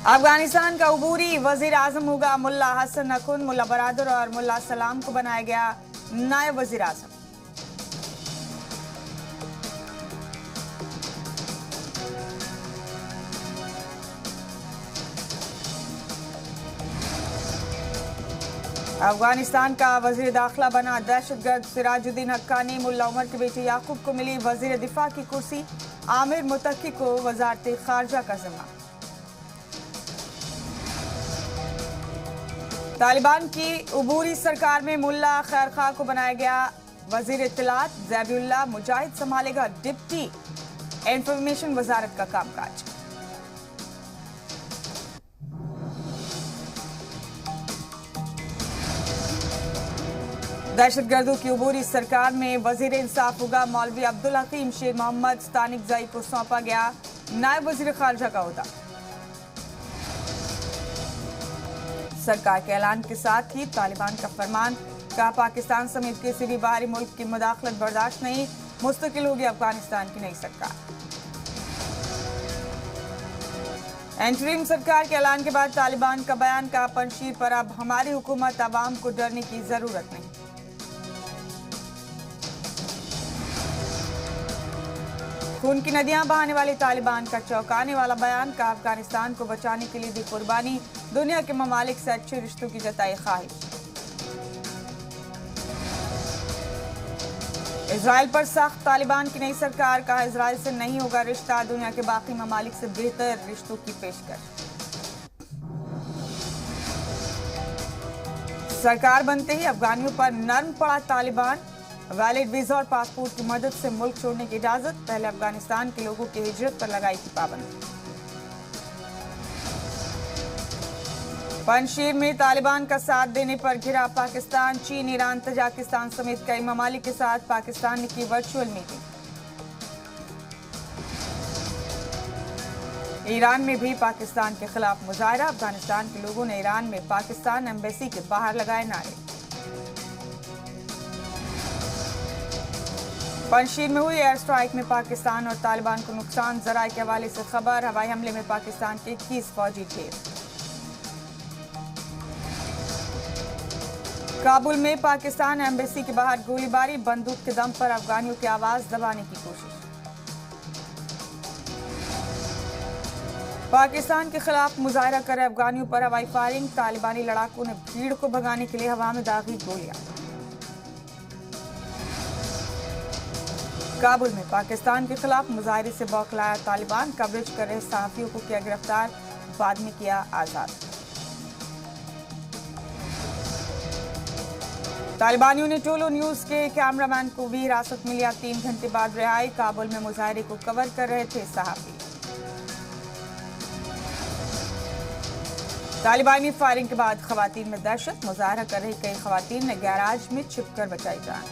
अफगानिस्तान का उबूरी वजीर आजम होगा मुल्ला हसन नखुन। मुल्ला बरादर और मुल्ला सलाम को बनाया गया नायब वजीर आजम। अफगानिस्तान का वजीर दाखिला बना दहशतगर्द सिराजुद्दीन हक्कानी। मुल्ला उमर के बेटे याकूब को मिली वजीर दिफा की कुर्सी। आमिर मुतक्की को वजारत खारजा का जिम्मा। तालिबान की उबूरी सरकार में मुल्ला खैर खां को बनाया गया वजीर इत्तलात। ज़ैबिउल्लाह मुजाहिद संभालेगा डिप्टी इंफॉर्मेशन वजारत का कामकाज। दहशतगर्दों की उबूरी सरकार में वजीर इंसाफ होगा मौलवी अब्दुल हकीम। शेर मोहम्मद स्तानिकजाई को सौंपा गया नायब वजीर खारजा का ओहदा। सरकार के ऐलान के साथ ही तालिबान का फरमान का पाकिस्तान समेत किसी भी बाहरी मुल्क की मुदाखलत बर्दाश्त नहीं। मुस्तकिल होगी अफगानिस्तान की नई सरकार। इंटरिम सरकार के ऐलान के बाद तालिबान का बयान का पंशीर पर अब हमारी हुकूमत अवाम को डरने की जरूरत नहीं। खून की नदियां बहाने वाले तालिबान का चौंकाने वाला बयान का अफगानिस्तान को बचाने के लिए दी कुर्बानी। दुनिया के ममालिक से अच्छे रिश्तों की जताई ख्वाहिश। इजराइल पर सख्त तालिबान की नई सरकार का इजराइल से नहीं होगा रिश्ता। दुनिया के बाकी ममालिक से बेहतर रिश्तों की पेशकश। सरकार बनते ही अफगानियों पर नर्म पड़ा तालिबान। वैलिड वीजा और पासपोर्ट की मदद से मुल्क छोड़ने की इजाजत। पहले अफगानिस्तान के लोगों की हिजरत पर लगाई थी पाबंदी। पंजशीर में तालिबान का साथ देने पर घिरा पाकिस्तान। चीन, ईरान, तजाकिस्तान समेत कई ममालिक के साथ पाकिस्तान ने की वर्चुअल मीटिंग। ईरान में भी पाकिस्तान के खिलाफ मुजाहरा। अफगानिस्तान के लोगों ने ईरान में पाकिस्तान एम्बेसी के बाहर लगाए नारे। पंजशीर में हुई एयर स्ट्राइक में पाकिस्तान और तालिबान को नुकसान। जराये के हवाले से खबर। हवाई हमले में पाकिस्तान के 21 फौजी ढेर। काबुल में पाकिस्तान एम्बेसी के बाहर गोलीबारी। बंदूक के दम पर अफगानियों की आवाज दबाने की कोशिश। पाकिस्तान के खिलाफ मुजाहरा कर अफगानियों पर हवाई फायरिंग। तालिबानी लड़ाकों ने भीड़ को भगाने के लिए हवा में दागी गोलियां। काबुल में पाकिस्तान के खिलाफ मुजाहरे से बौखलाया तालिबान। कवरेज कर रहे सहाफियों को किया गिरफ्तार, बाद में किया आजाद। तालिबानियों ने टोलो न्यूज के कैमरामैन को भी हिरासत में लिया। 3 घंटे बाद रिहाई। काबुल में मुजाहरे को कवर कर रहे थे सहाफी। तालिबानी फायरिंग के बाद खवातीन में दहशत। मुजाहरा कर रही कई खवातीन ने गैराज में छिपकर बचाई जान।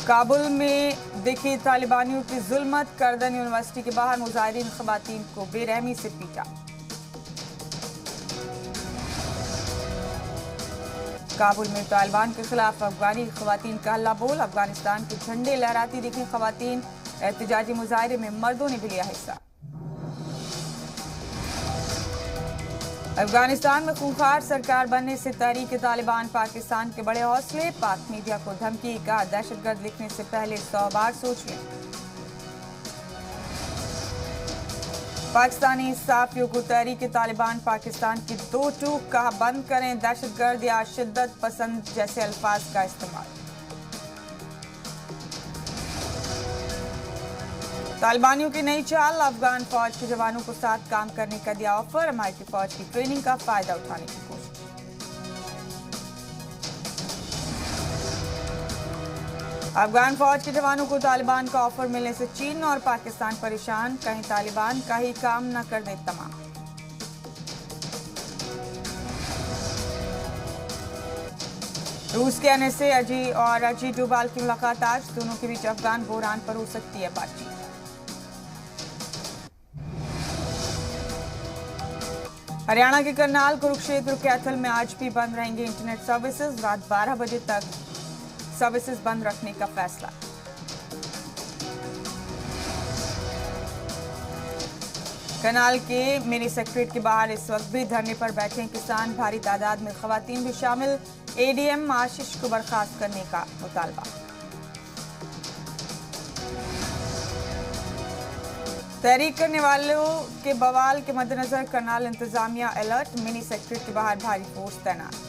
काबुल में देखी तालिबानियों की जुल्मत। करदन यूनिवर्सिटी के बाहर मुजाहिरीन खवातीन को बेरहमी से पीटा। काबुल में तालिबान के खिलाफ अफगानी खवातीन का हल्ला बोल। अफगानिस्तान के झंडे लहराती दिखी खवातीन। एहतजाजी मुजाहरे में मर्दों ने भी लिया हिस्सा। अफगानिस्तान में खूंखार सरकार बनने से तहरीक तालिबान पाकिस्तान के बड़े हौसले। पाक मीडिया को धमकी। कहा दहशतगर्द लिखने से पहले 100 बार सोच लें। पाकिस्तानी सहाफियों को तहरीक तालिबान पाकिस्तान की 2 टूक। कहा बंद करें दहशतगर्द या शिद्दत पसंद जैसे अल्फाज का इस्तेमाल। तालिबानियों की नई चाल। अफगान फौज के जवानों को साथ काम करने का दिया ऑफर। अमेरिकी फौज की ट्रेनिंग का फायदा उठाने की कोशिश। अफगान फौज के जवानों को तालिबान का ऑफर मिलने से चीन और पाकिस्तान परेशान। कहीं तालिबान का ही काम न कर दे तमाम। रूस के एनएसए अजीत डोभाल की मुलाकात आज। दोनों के बीच अफगान बहरान पर हो सकती है बातचीत। हरियाणा के करनाल, कुरुक्षेत्र, कैथल में आज भी बंद रहेंगे इंटरनेट सर्विसेज। रात 12 बजे तक सर्विसेज बंद रखने का फैसला। करनाल के मिनी सेक्रेटरीट के बाहर इस वक्त भी धरने पर बैठे किसान, भारी तादाद में खवातीन भी शामिल। एडीएम आशीष को बर्खास्त करने का मुतालबा। तहरीक करने वालों के बवाल के मद्देनजर करनाल इंतजामिया अलर्ट, मिनी सेक्रेटरीट के बाहर भारी फोर्स तैनात।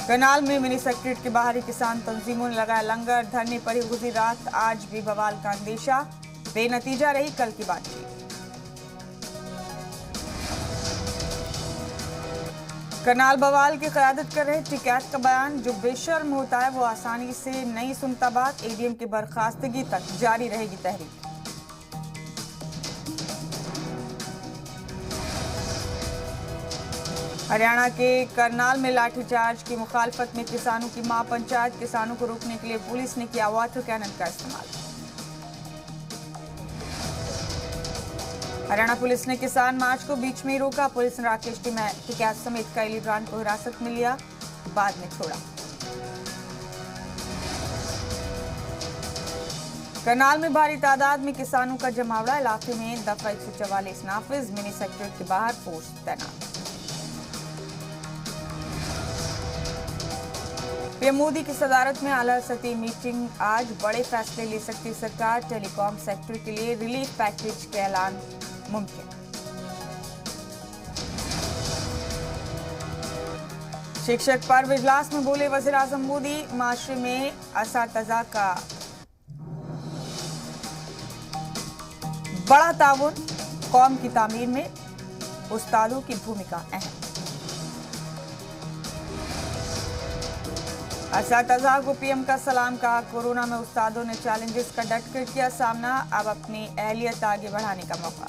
करनाल में मिनी सेक्रेटरीट के बाहर किसान तंजीमों ने लगाया लंगर, धरने पर ही गुजरी रात, आज भी बवाल का अंदेशा, बेनतीजा रही कल की बातचीत। करनाल बवाल की क़यादत कर रहे टिकैत का बयान, जो बेशर्म होता है वो आसानी से नहीं सुनता बात, एडीएम की बर्खास्तगी तक जारी रहेगी तहरीक। हरियाणा के करनाल में लाठीचार्ज की मुखालफत में किसानों की मां पंचायत, किसानों को रोकने के लिए पुलिस ने किया वाटर कैनन का इस्तेमाल। हरियाणा पुलिस ने किसान मार्च को बीच में ही रोका, पुलिस ने राकेश टिकैत समेत कई लीडरान को हिरासत में लिया, बाद में छोड़ा। करनाल में भारी तादाद में किसानों का जमावड़ा, इलाके में दफा 144 नाफिज, मिनी सेक्रेटरीट के बाहर फोर्स तैनात। पीएम मोदी की सदारत में आला सतही मीटिंग, आज बड़े फैसले ले सकती सरकार, टेलीकॉम सेक्टर के लिए रिलीफ पैकेज का ऐलान मुमकिन। शिक्षक पर्व इजलास में बोले वज़ीर आज़म मोदी, माशरे में असातिज़ा का बड़ा ताउन, कौम की तामीर में उस्तादों की भूमिका अहम। असातिज़ा को पीएम का सलाम, कहा कोरोना में उस्तादों ने चैलेंजेस का डटकर किया सामना, अब अपनी अहलियत आगे बढ़ाने का मौका।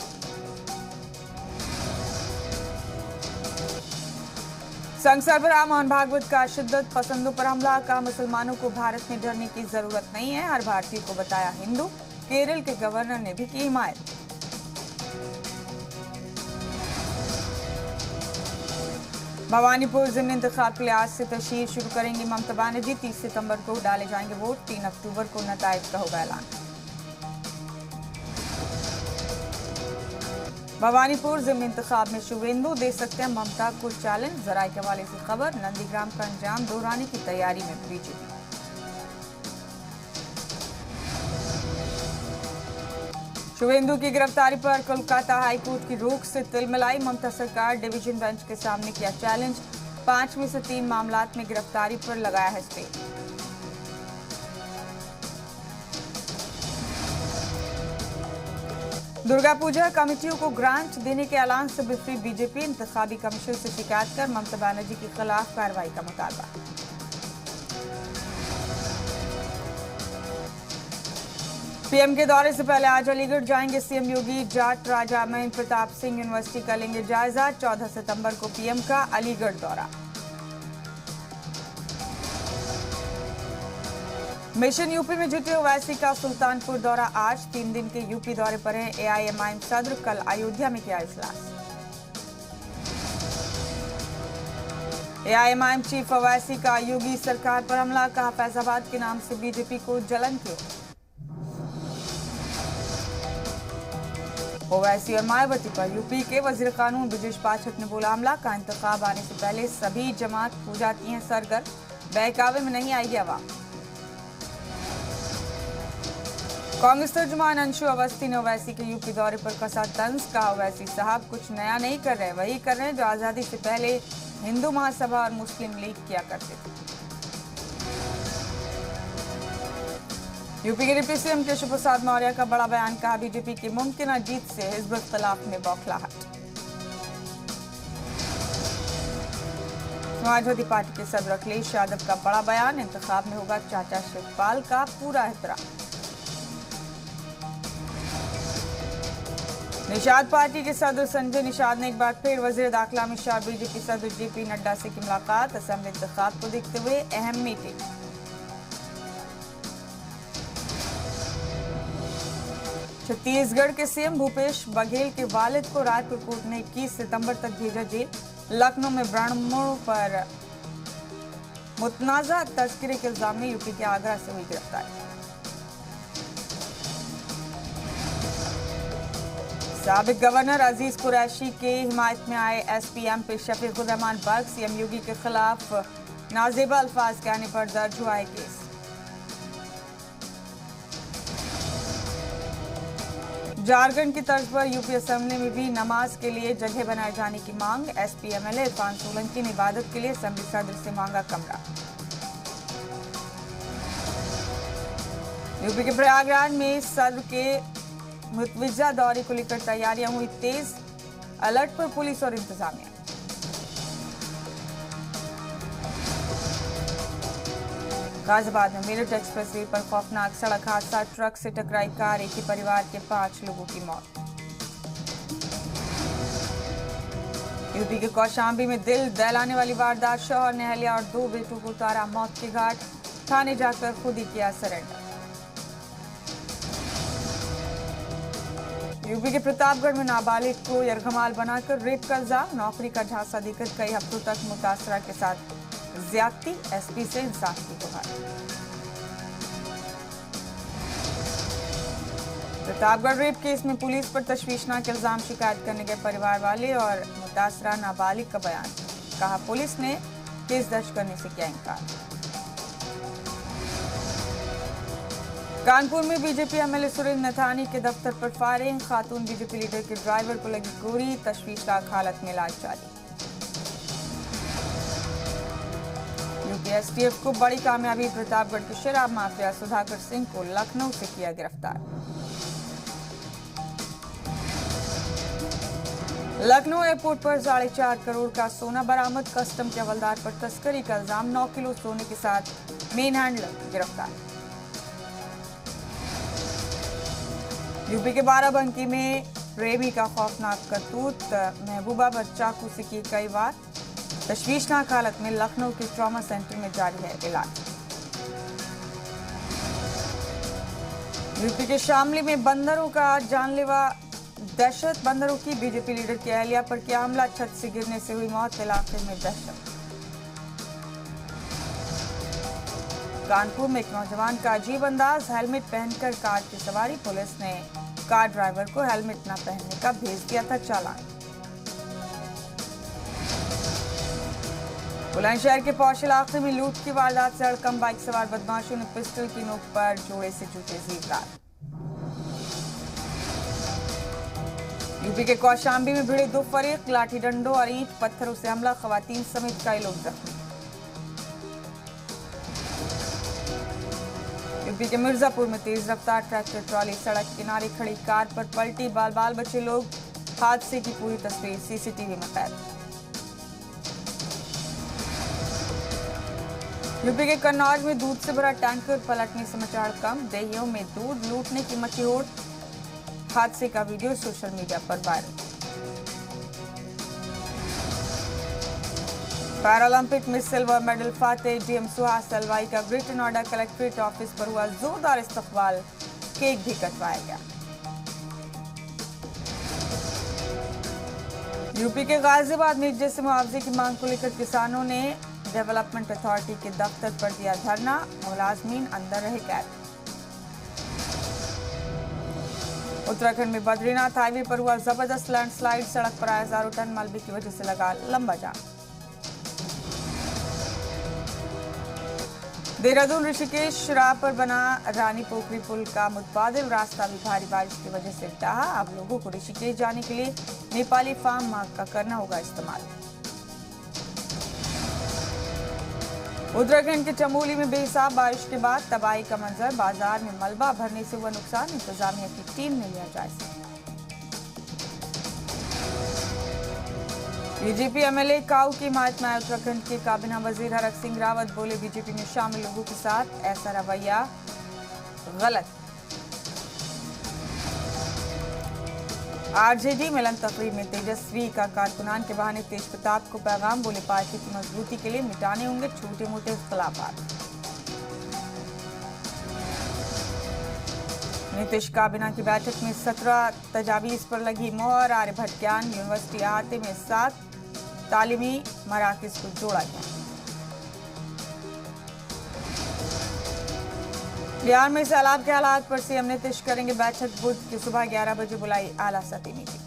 संघ सरबराह मोहन भागवत का शिद्दत पसंदों पर हमला, कहा मुसलमानों को भारत में डरने की जरूरत नहीं है, हर भारतीय को बताया हिंदू। केरल के गवर्नर ने भी की हिमायत। भवानीपुर जिमनी इंतखाब के लिए आज से तशहीर शुरू करेंगी ममता बनर्जी, 30 सितंबर को डाले जाएंगे वोट, 3 अक्टूबर को नताइज का होगा ऐलान। भवानीपुर जिमनी इंतखाब में शुभेंदु दे सकते हैं ममता को चैलेंज, जराये के हवाले से खबर, नंदीग्राम का अंजाम दोहराने की तैयारी में बीजेपी। शुभेंदु की गिरफ्तारी पर कोलकाता हाईकोर्ट की रोक से तिलमिलाई, ममता सरकार डिवीजन बेंच के सामने किया चैलेंज, 5 में से 3 मामलात में गिरफ्तारी पर लगाया है स्टे। दुर्गा पूजा कमेटियों को ग्रांट देने के ऐलान से बिफरी बीजेपी, इंतखाबी कमीशन से शिकायत कर ममता बनर्जी के खिलाफ कार्रवाई का मुतालबा। पीएम के दौरे से पहले आज अलीगढ़ जाएंगे सीएम योगी, जाट राजा महेंद्र प्रताप सिंह यूनिवर्सिटी का लेंगे जायजा, 14 सितंबर को पीएम का अलीगढ़ दौरा। मिशन यूपी में जुटे ओवैसी का सुल्तानपुर दौरा आज, 3 दिन के यूपी दौरे पर हैं एआईएमआईएम सदर, कल अयोध्या में किया इजलास। एआईएमआईएम चीफ ओवैसी का योगी सरकार पर हमला, कहा फैजाबाद के नाम से बीजेपी को जलन क्यों। ओवैसी और मायावती पर यूपी के वजीर कानून ब्रजेश पाठक ने बोला हमला, का इंतखाब आने से पहले सभी जमात हो जाती हैं सरगर्म, बहकावे में नहीं आएगी आवाम। कांग्रेस तर्जुमान अंशु अवस्थी ने ओवैसी के यूपी दौरे पर कसा तंज, कहा ओवैसी साहब कुछ नया नहीं कर रहे, वही कर रहे हैं जो आजादी से पहले हिंदू महासभा और मुस्लिम लीग किया करते थे। यूपी के डिप्टी सीएम केशव प्रसाद मौर्य का बड़ा बयान, कहा बीजेपी की मुमकिन जीत से हिजबुल इख्तिलाफ में बौखलाहट। समाजवादी पार्टी के सदर अखिलेश यादव का बड़ा बयान, इंतखाब में होगा चाचा शिवपाल का पूरा एहतराम। निषाद पार्टी के सदर संजय निषाद ने एक बार फिर वजीर दाखिला अमित शाह, बीजेपी सदर जेपी नड्डा से की मुलाकात, असेंबली इंतखाब को देखते हुए अहम मीटिंग। छत्तीसगढ़ के सीएम भूपेश बघेल के वालिद को रायपुर कोर्ट ने 21 सितंबर तक भेजा जेल, लखनऊ में ब्राह्मणों पर मुतनाज़ा तस्करी के इल्जाम में यूपी के आगरा से हुई गिरफ्तारी। साबिक गवर्नर अजीज कुरैशी के हिमायत में आए एसपीएम पे शफीकुर रहमान बर्ग। सीएम योगी के खिलाफ नाजेबा अल्फाज कहने पर दर्ज हुआ है केस। झारखंड की तर्ज पर यूपी असेंबली में भी नमाज के लिए जगह बनाए जाने की मांग। एसपी एमएलए इरफान सोलंकी ने इबादत के लिए असेंबली सदर से मांगा कमरा। यूपी के प्रयागराज में सदर के मुतवज्जा दौरे को लेकर तैयारियां हुई तेज। अलर्ट पर पुलिस और इंतजामिया। गाजियाबाद में मेरठ एक्सप्रेसवे पर खौफनाक सड़क हादसा। ट्रक से टकराई कार, एक ही परिवार के 5 लोगों की मौत। यूपी के कौशाम्बी में दिल दहलाने वाली वारदात। शौहर ने अहलिया और 2 बेटों को उतारा मौत के घाट। थाने जाकर खुद ही किया सरेंडर। यूपी के प्रतापगढ़ में नाबालिग को यरगमाल बनाकर रेप का इल्जाम। नौकरी का झांसा देकर कई हफ्तों तक मुतासरा के साथ ज्यादती। एसपी से इंसाफ की गुहार। प्रतापगढ़ रेप केस में पुलिस पर तशवीशनाक इल्जाम। शिकायत करने के परिवार वाले और मुतासरा नाबालिग का बयान। कहा पुलिस ने केस दर्ज करने से किया इनकार। कानपुर में बीजेपी एमएलए सुरेंद्र नथानी के दफ्तर पर फायरिंग। खातून बीजेपी लीडर के ड्राइवर को लगी गोली। तशवीशनाक हालत में इलाज जारी। यूपी एसटीएफ को बड़ी कामयाबी। प्रतापगढ़ के शराब माफिया सुधाकर सिंह को लखनऊ से किया गिरफ्तार। लखनऊ एयरपोर्ट पर 4.5 करोड़ का सोना बरामद। कस्टम के हवलदार पर तस्करी का इल्जाम। 9 किलो सोने के साथ मेन हैंडलर गिरफ्तार। यूपी के बाराबंकी में प्रेमी का खौफनाक करतूत। महबूबा पर चाकू से की कई वार। तशवीशनाक हालत में लखनऊ के ट्रॉमा सेंटर में जारी है इलाज। यूपी के शामली में बंदरों का जानलेवा दहशत। बंदरों की बीजेपी लीडर की अहलिया पर किया हमला। छत से गिरने से हुई मौत। इलाके में दहशत। कानपुर में एक नौजवान का अजीब अंदाज। हेलमेट पहनकर कार की सवारी। पुलिस ने कार ड्राइवर को हेलमेट न पहनने का भेज दिया था चालान। बुलंदशहर के पौश इलाके में लूट की वारदात से हड़कंप। बाइक सवार बदमाशों ने पिस्टल की नोक पर जोड़े से जूते जीवदार। यूपी के कौशाम्बी में भिड़े 2 फरीक। लाठी डंडों और ईंट पत्थरों से हमला। खवातीन समेत कई लोग जख्मी। यूपी के मिर्जापुर में तेज रफ्तार ट्रैक्टर ट्रॉली सड़क किनारे खड़ी कार पर पलटी। बाल बचे लोग। हादसे की पूरी तस्वीर सीसीटीवी में कैद। यूपी के कन्नौज में दूध से भरा टैंकर पलटने से मचा हड़कंप। देहियों में दूध लूटने की मची होड़। हादसे का वीडियो सोशल मीडिया पर वायरल। पैरालंपिक में silver medal Fateh DM Suhas Salwai का ग्रेटर नोएडा कलेक्ट्रेट ऑफिस पर हुआ जोरदार इस्तकबाल। केक भी कटवाया गया। यूपी के गाजियाबाद में जैसे मुआवजे की मांग को लेकर किसानों ने डेवलपमेंट अथॉरिटी के दफ्तर पर दिया धरना। मुलाजमीन अंदर रहे कैद। उत्तराखंड में बद्रीनाथ हाईवे पर हुआ जबरदस्त लैंडस्लाइड। सड़क पर आए हजारों टन मलबे की वजह से लगा लंबा जाम। देहरादून ऋषिकेश राह पर बना रानी पोखरी पुल का मुतबादिल रास्ता भी भारी बारिश की वजह से डहा। अब लोगों को ऋषिकेश जाने के लिए नेपाली फार्म मार्ग का करना होगा इस्तेमाल। उत्तराखंड के चमोली में बेहिसाब बारिश के बाद तबाही का मंजर। बाजार में मलबा भरने से हुआ नुकसान। इंतजामिया की टीम ने लिया जायजा। बीजेपी एमएलए काऊ की हिमायत में आए उत्तराखंड के काबीना वजीर हरक सिंह रावत बोले बीजेपी में शामिल लोगों के साथ ऐसा रवैया गलत। आरजेडी मिलन तकरीब में तेजस्वी का कारकुनान के बहाने तेज प्रताप को पैगाम। बोले पार्टी की मजबूती के लिए मिटाने होंगे छोटे मोटे इख्तलाफात। नीतीश काबीना की बैठक में 17 तजावीज पर लगी मोहर। आर्यभट्ट ज्ञान यूनिवर्सिटी अहाते में 7 तालीमी मराकज को जोड़ा गया। बिहार में सैलाब के हालात पर सीएम नीतीश करेंगे बैठक। बुध की सुबह 11 बजे बुलाई आला सतही मीटिंग।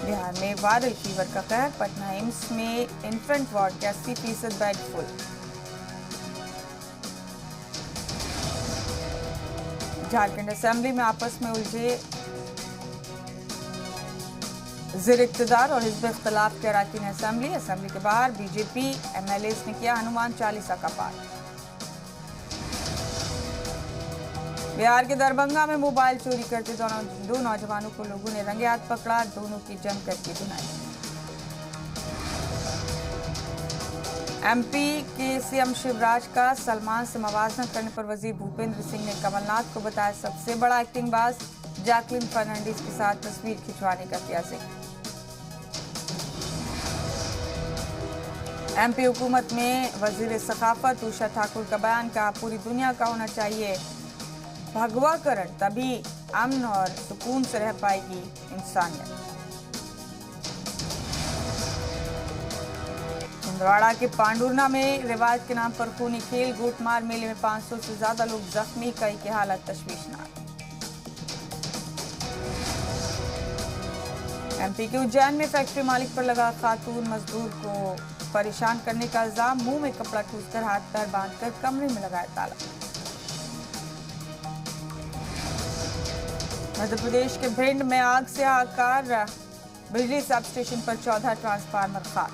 बिहार में वायरल फीवर का कहर। पटना एम्स में इन्फेंट वार्ड के 80% बेड फुल। झारखंड असेंबली में आपस में उलझे ज़िर-इक़्तिदार और हिज़्ब इख्तिलाफ के अरकान असेंबली के बाहर बीजेपी एमएलए ने किया हनुमान चालीसा का पाठ। बिहार के दरभंगा में मोबाइल चोरी करते दो नौजवानों को लोगों ने रंगे हाथ पकड़ा। दोनों की जमकर की धुनाई। एमपी के सीएम शिवराज का सलमान से मवाजना करने पर वजीर भूपेंद्र सिंह ने कमलनाथ को बताया सबसे बड़ा एक्टिंग बाज। जैकलिन फर्नांडिस के साथ तस्वीर खिंचवाने का किया जिक्र। एमपी हुकूमत में वजीर सखाफत उषा ठाकुर का बयान। कहा पूरी दुनिया का होना चाहिए भगवाकरण, तभी अमन और सुकून से रह पाएगी इंसानियत। छिंदवाड़ा के पांडुरना में रिवायत के नाम पर खूनी खेल। गोटमार मेले में 500 से ज्यादा लोग जख्मी। कई की हालत तशवीशनाक। एमपी के उज्जैन में फैक्ट्री मालिक पर लगा खातून मजदूर को परेशान करने का इल्जाम। मुंह में कपड़ा ठूसकर हाथ पैर बांधकर कमरे में लगाया ताला। मध्य प्रदेश के भिंड में आग से हाहाकार। बिजली सब स्टेशन पर 14 ट्रांसफार्मर खाक।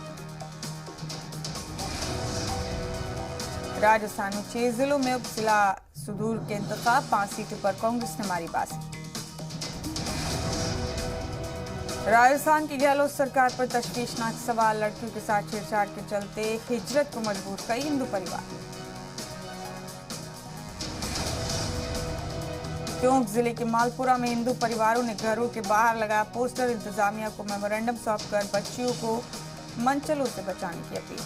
राजस्थान में 6 जिलों में उपजिला सुदूर के इंतखाब। 5 सीटों पर कांग्रेस ने मारी बाजी। राजस्थान की गहलोत सरकार पर तशवीशनाक सवाल। लड़कियों के साथ छेड़छाड़ के चलते हिजरत को मजबूर कई हिंदू परिवार। टोंक जिले के मालपुरा में हिंदू परिवारों ने घरों के बाहर लगाया पोस्टर। इंतजामिया को मेमोरेंडम सौंपकर बच्चियों को मनचलों से बचाने की अपील।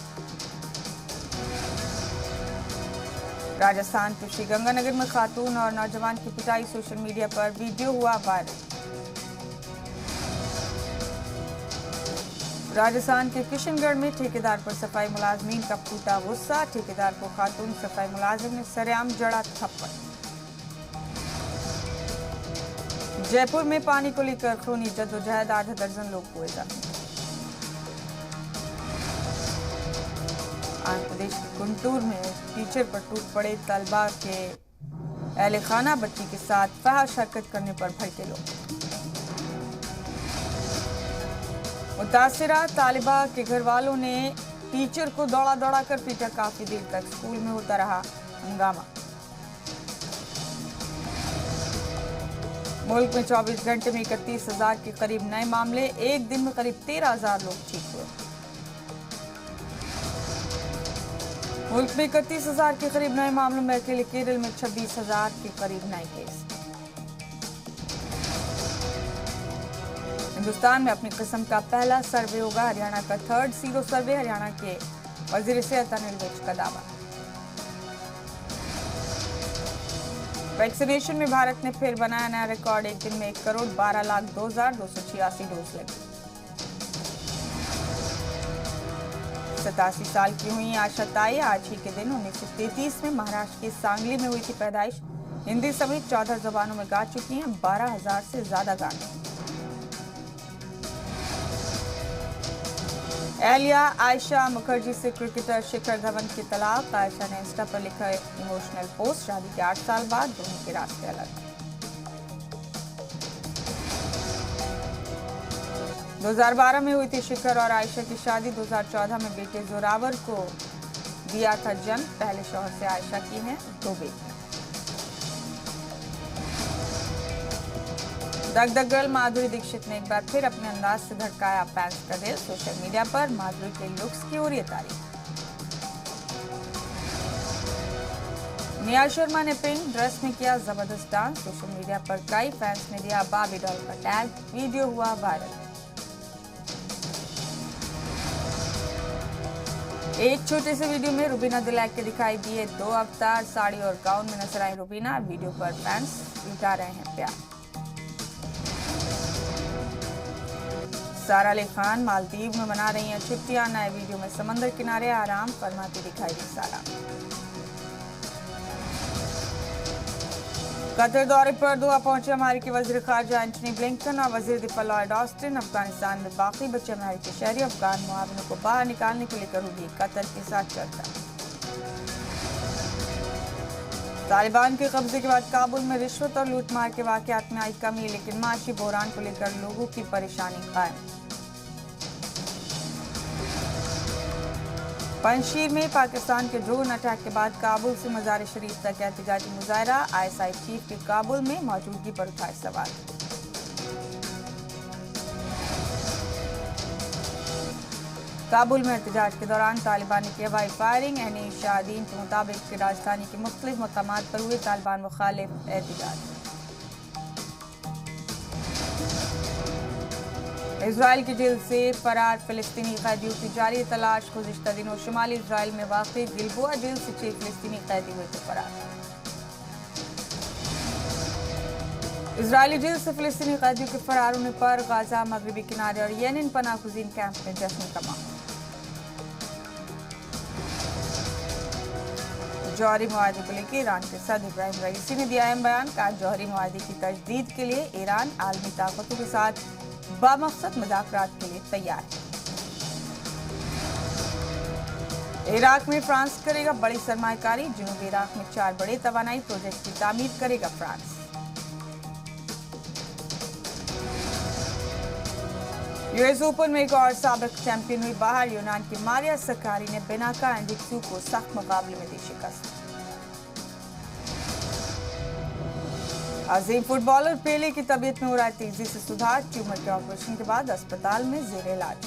राजस्थान के श्रीगंगानगर में खातून और नौजवान की पिटाई। सोशल मीडिया पर वीडियो हुआ वायरल। राजस्थान के किशनगढ़ में ठेकेदार पर सफाई मुलाजमीन का फूटा गुस्सा। ठेकेदार को खातून सफाई मुलाजिम ने सरेआम जड़ा थप्पड़। जयपुर में पानी को लेकर खूनी जद्दोजहद। आधा दर्जन लोग हुए जख्मी। आंध्र प्रदेश के गुंटूर में टीचर पर टूट पड़े तलबा के अहले खाना। बच्ची के साथ फहश हरकत करने पर भड़के लोग। मुतासिरा तालिबा के घर वालों ने टीचर को दौड़ा कर पीटा। काफी देर तक स्कूल में होता रहा हंगामा। मुल्क में 24 घंटे में 31,000 के करीब नए मामले। एक दिन में करीब 13,000 लोग ठीक हुए। मुल्क में 31,000 के करीब नए मामलों में अकेले केरल में 26,000 के करीब नए केस। हिंदुस्तान में अपनी किस्म का पहला सर्वे होगा। हरियाणा का 3rd सीरो सर्वे। हरियाणा के वजीर सेहत अनिल विज का दावा। वैक्सीनेशन में भारत ने फिर बनाया नया रिकॉर्ड। एक दिन में 1,12,02,286 डोज लगी। 87 साल की हुई आशा ताई। आज ही के दिन 1933 में महाराष्ट्र के सांगली में हुई थी पैदाइश। हिंदी समेत 14 जबानों में गा चुकी हैं 12,000 से ज्यादा गाने। एलिया आयशा मुखर्जी से क्रिकेटर शिखर धवन की तलाक। आयशा ने इंस्टा पर लिखा इमोशनल पोस्ट। शादी के 8 साल बाद दोनों के रास्ते अलग। 2012 में हुई थी शिखर और आयशा की शादी। 2014 में बेटे जोरावर को दिया था जन्म। पहले शौहर से आयशा की हैं 2 बेटियां। दग दग गर्ल माधुरी दीक्षित ने एक बार फिर अपने अंदाज से धड़काया फैंस का दिल। सोशल मीडिया पर माधुरी के लुक्स की हो रही है तारीफ। निया शर्मा ने पिंक ड्रेस में किया जबरदस्त डांस। सोशल मीडिया पर कई फैंस ने दिया बार्बी डॉल का टैग। वीडियो हुआ वायरल। एक छोटे से वीडियो में रुबीना दिलैक के दिखाई दिए 2 अवतार। साड़ी और गाउन में नजर आई रुबीना। वीडियो पर फैंस लुटा रहे हैं प्यार। सारा अली खान मालदीव में मना रही हैं छुट्टियां। नए वीडियो में समंदर किनारे आराम फरमाती दिखाई दी सारा। कतर दौरे पर दोहा पहुंचे अमेरिकी वज़ीर ख़ारजा एंटनी ब्लिंकन और वज़ीर दिफा लॉयड ऑस्टिन। अफगानिस्तान में बाकी बचे अमेरिकी शहरी अफगान मुआविनों को बाहर निकालने के लिए करूंगी कतर के साथ चर्चा। तालिबान के कब्जे के बाद काबुल में रिश्वत और लूटमार के वाकयात में आई कमी, लेकिन माशी बहरान को लेकर लोगों की परेशानी कायम। पंजशीर में पाकिस्तान के ड्रोन अटैक के बाद काबुल से मज़ार शरीफ तक एहतजाजी मुजाहरा। ISI चीफ के काबुल में मौजूदगी पर उठाए सवाल। काबुल में एहतजाज के दौरान तालिबान की हवाई फायरिंग। एनी शाहीन के मुताबिक राजधानी के मुख्तलिफ मकामात पर हुए तालिबान मुखालिफ एहतजाज। इजराइल की जेल से फरार फिलिस्तीनी कैदियों की जारी तलाश। गुज़िश्ता दिनों शुमाली इजराइल में वाक़ई गिलबोआ जेल से 6 फिलिस्तीनी कैदी हुए थे फरार। इजरायली जेल से फिलिस्तीनी कैदियों के फरार होने पर गाजा, मगरबी किनारे और येमेन पनाह गुज़ीन कैंप में जश्न का माहौल। जौहरी मुआहदे को लेकर ईरान के सदर इब्राहिम रईसी ने दिया अहम बयान। कहा जौहरी मुआहदे की तजदीद के लिए ईरान आलमी ताकतों के साथ बामकसद मुज़ाकरात के लिए तैयार है। इराक में फ्रांस करेगा बड़ी सरमायाकारी। जनूबी इराक में 4 बड़े तवानाई प्रोजेक्ट की तामीर करेगा फ्रांस। यूएस ओपन में एक और साबिक चैंपियन हुई बाहर। यूनान की मारिया सक्कारी ने बिनाका एंड्रिक्सू को सख्त मुकाबले में दी शिकस्त। अजीम फुटबॉलर पेले की तबीयत में हो रहा है तेजी से सुधार। ट्यूमर के ऑपरेशन के बाद अस्पताल में जेर इलाज।